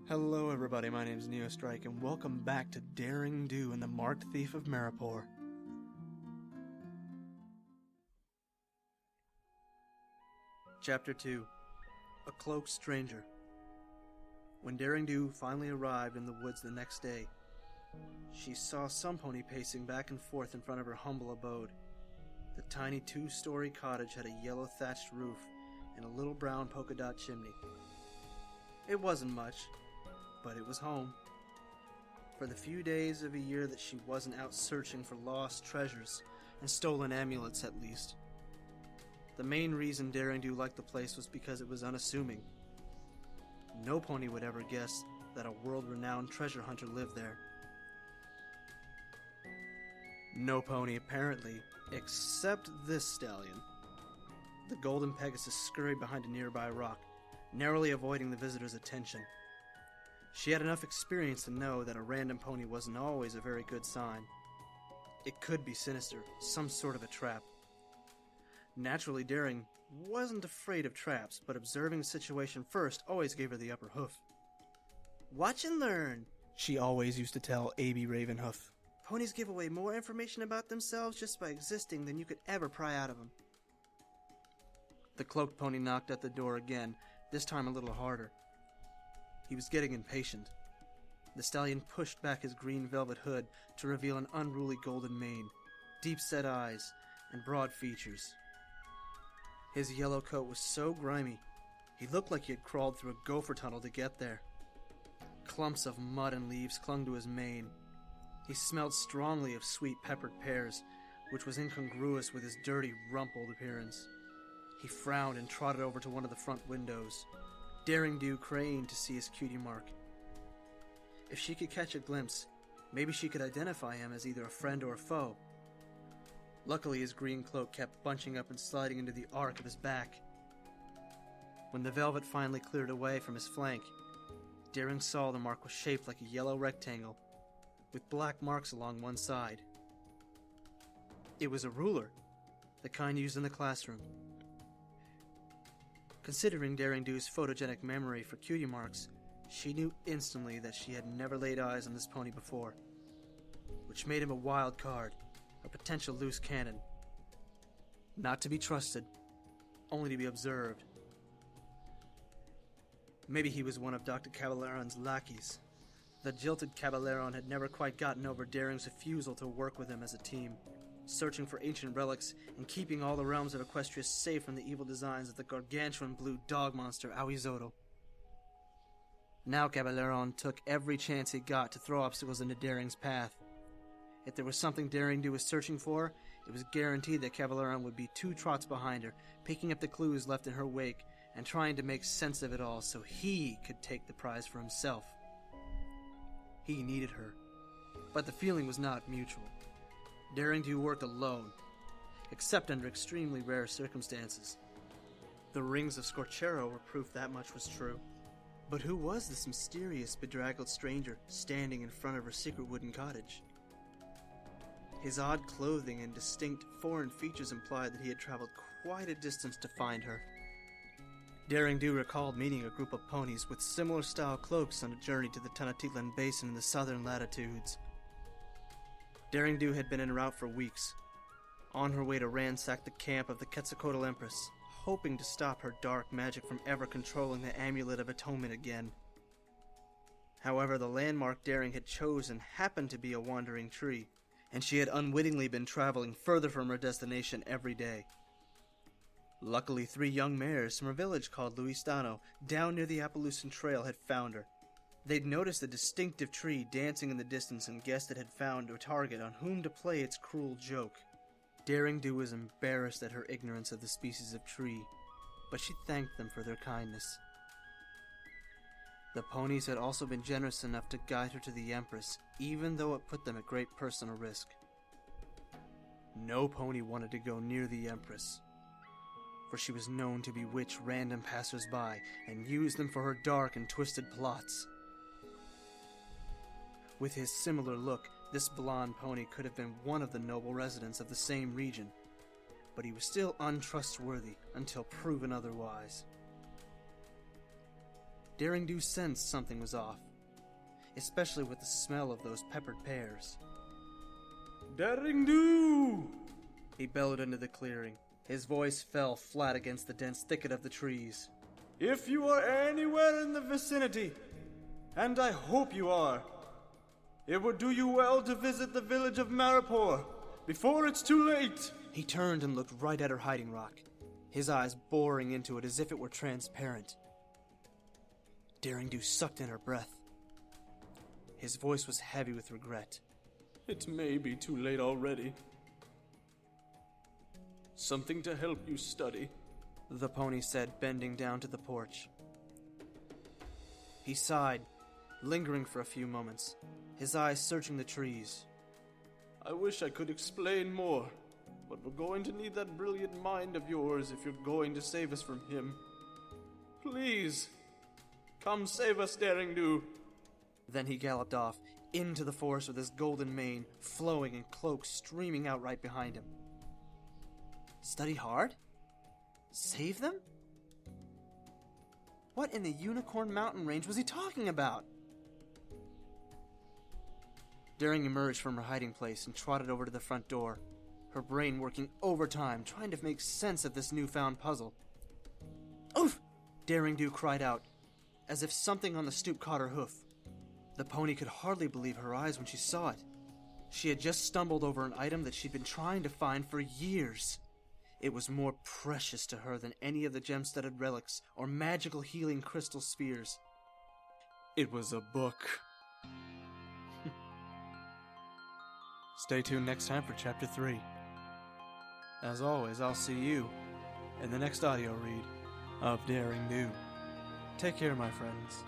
Hello everybody, my name is Neostrike, and welcome back to Daring Do and the Marked Thief of Marapore. Chapter 2. A Cloaked Stranger. When Daring Do finally arrived in the woods the next day, she saw some pony pacing back and forth in front of her humble abode. The tiny two-story cottage had a yellow thatched roof and a little brown polka dot chimney. It wasn't much, but it was home. For the few days of a year that she wasn't out searching for lost treasures and stolen amulets, at least. The main reason Daring Do liked the place was because it was unassuming. No pony would ever guess that a world-renowned treasure hunter lived there. No pony, apparently, except this stallion. The golden Pegasus scurried behind a nearby rock, narrowly avoiding the visitor's attention. She had enough experience to know that a random pony wasn't always a very good sign. It could be sinister, some sort of a trap. Naturally, Daring wasn't afraid of traps, but observing the situation first always gave her the upper hoof. "Watch and learn," she always used to tell A.B. Ravenhoof. "Ponies give away more information about themselves just by existing than you could ever pry out of them." The cloaked pony knocked at the door again, this time a little harder. He was getting impatient. The stallion pushed back his green velvet hood to reveal an unruly golden mane, deep-set eyes, and broad features. His yellow coat was so grimy, he looked like he had crawled through a gopher tunnel to get there. Clumps of mud and leaves clung to his mane. He smelled strongly of sweet peppered pears, which was incongruous with his dirty, rumpled appearance. He frowned and trotted over to one of the front windows. Daring Do craned to see his cutie mark. If she could catch a glimpse, maybe she could identify him as either a friend or a foe. Luckily, his green cloak kept bunching up and sliding into the arc of his back. When the velvet finally cleared away from his flank, Daring saw the mark was shaped like a yellow rectangle, with black marks along one side. It was a ruler, the kind used in the classroom. Considering Daring Do's photogenic memory for cutie marks, she knew instantly that she had never laid eyes on this pony before, which made him a wild card, a potential loose cannon. Not to be trusted, only to be observed. Maybe he was one of Dr. Caballeron's lackeys. The jilted Caballeron had never quite gotten over Daring's refusal to work with him as a team, searching for ancient relics and keeping all the realms of Equestria safe from the evil designs of the gargantuan blue dog monster Aoizotl. Now Caballeron took every chance he got to throw obstacles into Daring's path. If there was something Daring Do was searching for, it was guaranteed that Caballeron would be 2 trots behind her, picking up the clues left in her wake and trying to make sense of it all so he could take the prize for himself. He needed her, but the feeling was not mutual. Daring Do worked alone, except under extremely rare circumstances. The rings of Scorchero were proof that much was true. But who was this mysterious, bedraggled stranger standing in front of her secret wooden cottage? His odd clothing and distinct foreign features implied that he had traveled quite a distance to find her. Daring Do recalled meeting a group of ponies with similar style cloaks on a journey to the Tenochtitlan Basin in the southern latitudes. Daring Do had been en route for weeks, on her way to ransack the camp of the Quetzalcoatl Empress, hoping to stop her dark magic from ever controlling the Amulet of Atonement again. However, the landmark Daring had chosen happened to be a wandering tree, and she had unwittingly been traveling further from her destination every day. Luckily, 3 young mares from a village called Lusitano, down near the Appalachian Trail, had found her. They'd noticed the distinctive tree dancing in the distance and guessed it had found a target on whom to play its cruel joke. Daring Do was embarrassed at her ignorance of the species of tree, but she thanked them for their kindness. The ponies had also been generous enough to guide her to the Empress, even though it put them at great personal risk. No pony wanted to go near the Empress, for she was known to bewitch random passers-by and use them for her dark and twisted plots. With his similar look, this blonde pony could have been one of the noble residents of the same region, but he was still untrustworthy until proven otherwise. Daring Do sensed something was off, especially with the smell of those peppered pears. Daring Do! He bellowed into the clearing. His voice fell flat against the dense thicket of the trees. If you are anywhere in the vicinity, and I hope you are, it would do you well to visit the village of Marapore before it's too late. He turned and looked right at her hiding rock, his eyes boring into it as if it were transparent. Daring Do sucked in her breath. His voice was heavy with regret. It may be too late already. Something to help you study, the pony said, bending down to the porch. He sighed, lingering for a few moments, his eyes searching the trees. I wish I could explain more, but we're going to need that brilliant mind of yours if you're going to save us from him. Please, come save us, Daring Do. Then he galloped off, into the forest with his golden mane flowing and cloak streaming out right behind him. Study hard? Save them? What in the Unicorn Mountain Range was he talking about? Daring emerged from her hiding place and trotted over to the front door, her brain working overtime trying to make sense of this newfound puzzle. Oof! Daring Do cried out, as if something on the stoop caught her hoof. The pony could hardly believe her eyes when she saw it. She had just stumbled over an item that she'd been trying to find for years. It was more precious to her than any of the gem-studded relics or magical healing crystal spheres. It was a book. Stay tuned next time for Chapter 3. As always, I'll see you in the next audio read of Daring Do. Take care, my friends.